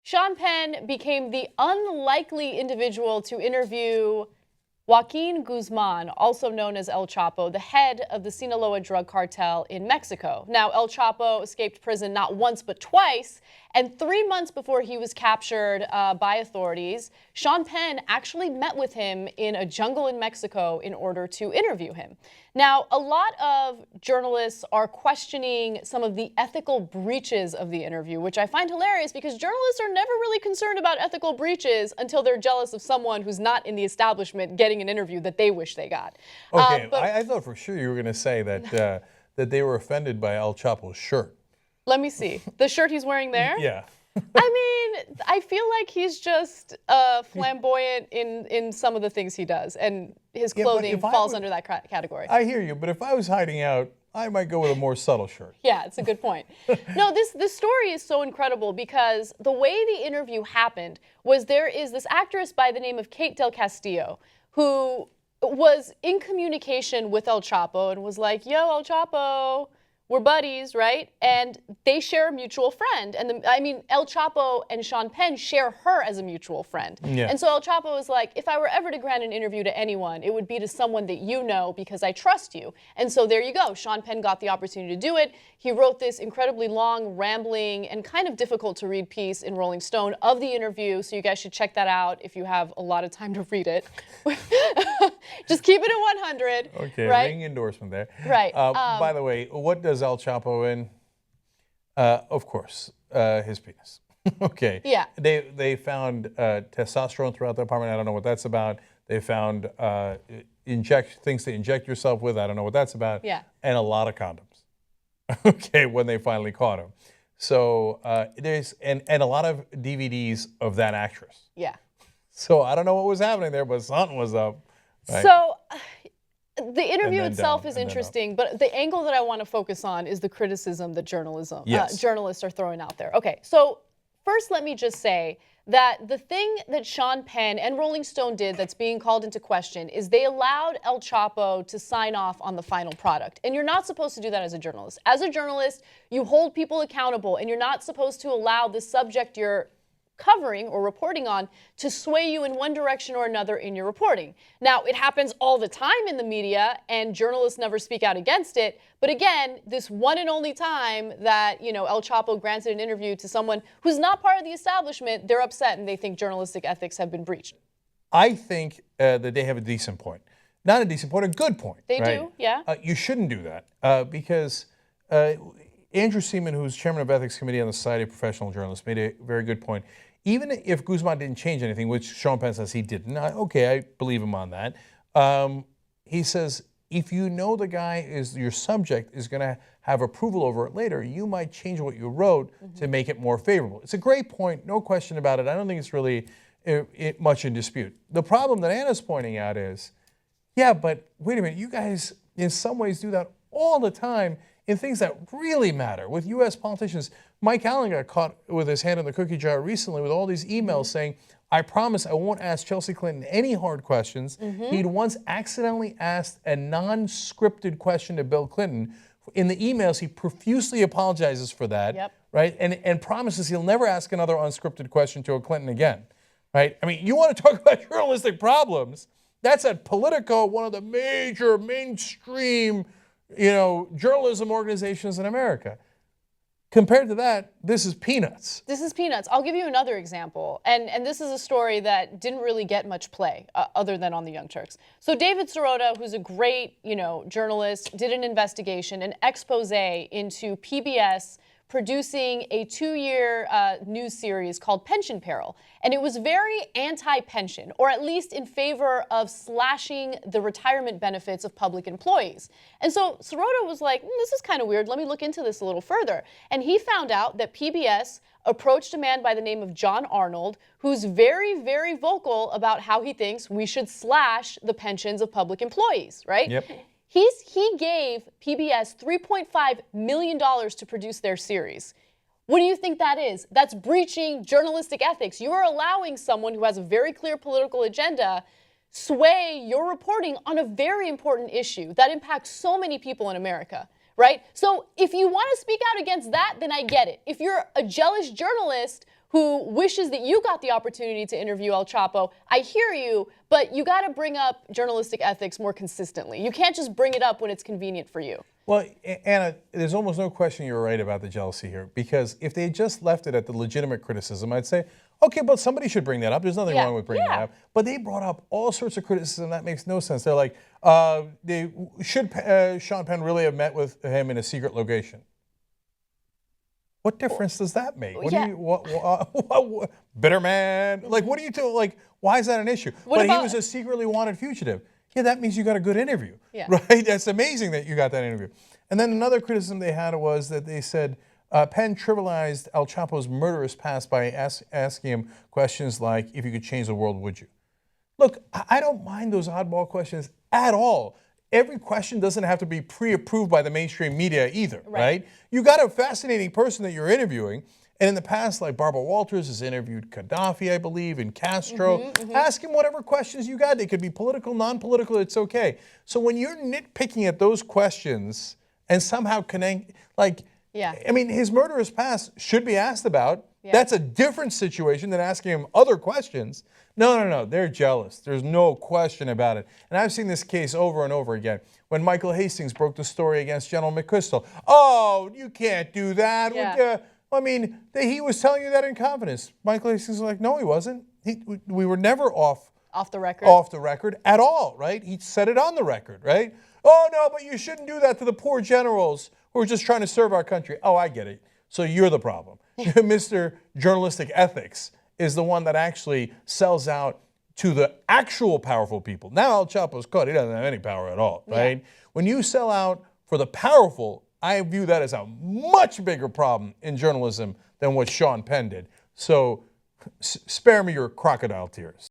Sean Penn became the unlikely individual to interview Joaquin Guzman, also known as El Chapo, the head of the Sinaloa drug cartel in Mexico. Now, El Chapo escaped prison not once but twice, and 3 months before he was captured by authorities, Sean Penn actually met with him in a jungle in Mexico in order to interview him. Now, a lot of journalists are questioning some of the ethical breaches of the interview, which I find hilarious because journalists are never really concerned about ethical breaches until they're jealous of someone who's not in the establishment getting an interview that they wish they got. Okay, I thought for sure you were going to say that that they were offended by El Chapo's shirt. Let me see. The shirt he's wearing there? Yeah. I mean, I feel like he's just flamboyant in some of the things he does, and his clothing falls under that category. I hear you, but if I was hiding out, I might go with a more subtle shirt. Yeah, it's a good point. No, this story is so incredible because the way the interview happened was there is this actress by the name of Kate Del Castillo who was in communication with El Chapo and was like, yo, El Chapo, we're buddies, right? And they share a mutual friend. And El Chapo and Sean Penn share her as a mutual friend. Yeah. And so El Chapo was like, if I were ever to grant an interview to anyone, it would be to someone that you know because I trust you. And so there you go. Sean Penn got the opportunity to do it. He wrote this incredibly long, rambling, and kind of difficult to read piece in Rolling Stone of the interview. So you guys should check that out if you have a lot of time to read it. Just keep it at 100. Okay, right? ring endorsement there. Right. By the way, what does El Chapo in? Of course, his penis. Okay. Yeah. They found testosterone throughout the apartment. I don't know what that's about. They found things to inject yourself with. I don't know what that's about. Yeah. And a lot of condoms. Okay, when they finally caught him. So there's and a lot of DVDs of that actress. Yeah. So I don't know what was happening there, but something was up. Right? So the interview itself is interesting, but the angle that I want to focus on is the criticism that journalists are throwing out there. Okay, so first let me just say that the thing that Sean Penn and Rolling Stone did that's being called into question is they allowed El Chapo to sign off on the final product. And you're not supposed to do that as a journalist. As a journalist, you hold people accountable, and you're not supposed to allow the subject you're covering or reporting on to sway you in one direction or another in your reporting. Now, it happens all the time in the media, and journalists never speak out against it. But again, this one and only time that, El Chapo granted an interview to someone who's not part of the establishment, they're upset and they think journalistic ethics have been breached. I think that they have a decent point. Not a decent point, a good point. They right? do, yeah. You shouldn't do that because Andrew Seaman, who's chairman of Ethics Committee on the Society of Professional Journalists, made a very good point. Even if Guzman didn't change anything, which Sean Penn says he didn't, I believe him on that. He says, if you know the guy your subject is going to have approval over it later, you might change what you wrote to make it more favorable. It's a great point, no question about it. I don't think it's really much in dispute. The problem that Anna's pointing out is, yeah, but wait a minute, you guys in some ways do that all the time in things that really matter. With U.S. politicians, Mike Allen got caught with his hand in the cookie jar recently with all these emails saying, I promise I won't ask Chelsea Clinton any hard questions. He'd once accidentally asked a non-scripted question to Bill Clinton. In the emails, he profusely apologizes for that, right? And promises he'll never ask another unscripted question to a Clinton again, right? I mean, you want to talk about journalistic problems? That's at Politico, one of the major mainstream journalism organizations in America. Compared to that, this is peanuts. This is peanuts. I'll give you another example. And this is a story that didn't really get much play other than on the Young Turks. So David Sirota, who's a great, journalist, did an investigation, an expose into PBS producing a 2-year news series called Pension Peril. And it was very anti-pension, or at least in favor of slashing the retirement benefits of public employees. And so Sirota was like, this is kind of weird. Let me look into this a little further. And he found out that PBS approached a man by the name of John Arnold, who's very, very vocal about how he thinks we should slash the pensions of public employees, right? Yep. He gave PBS $3.5 million to produce their series. What do you think that is? That's breaching journalistic ethics. You are allowing someone who has a very clear political agenda sway your reporting on a very important issue that impacts so many people in America, right? So if you want to speak out against that, then I get it. If you're a jealous journalist who wishes that you got the opportunity to interview El Chapo. I hear you, but you got to bring up journalistic ethics more consistently. You can't just bring it up when it's convenient for you. Well, Anna, there's almost no question you're right about the jealousy here, because if they had just left it at the legitimate criticism, I'd say, okay, but somebody should bring that up. There's nothing wrong with bringing that up. But they brought up all sorts of criticism that makes no sense. They're like, should Sean Penn really have met with him in a secret location? What difference does that make? What do you, bitter man? Like, what are you doing? Like, why is that an issue? But he was a secretly wanted fugitive. Yeah, that means you got a good interview, right? That's amazing that you got that interview. And then another criticism they had was that they said Penn trivialized El Chapo's murderous past by asking him questions like, if you could change the world, would you? Look, I don't mind those oddball questions at all. Every question doesn't have to be pre-approved by the mainstream media either, right? You got a fascinating person that you're interviewing. And in the past, like Barbara Walters has interviewed Gaddafi, I believe, and Castro. Ask him whatever questions you got. They could be political, non-political, it's okay. So when you're nitpicking at those questions and somehow connect, like, I mean, his murderous past should be asked about. That's a different situation than asking him other questions. No, they're jealous. There's no question about it. And I've seen this case over and over again. When Michael Hastings broke the story against General McChrystal, oh, you can't do that. I mean, he was telling you that in confidence. Michael Hastings was like, no, he wasn't. We were never off the record at all, right? He said it on the record, right? Oh, no, but you shouldn't do that to the poor generals who are just trying to serve our country. Oh, I get it. So you're the problem. Mr. Journalistic Ethics is the one that actually sells out to the actual powerful people. Now El Chapo's caught. He doesn't have any power at all, right? When you sell out for the powerful, I view that as a much bigger problem in journalism than what Sean Penn did. So spare me your crocodile tears.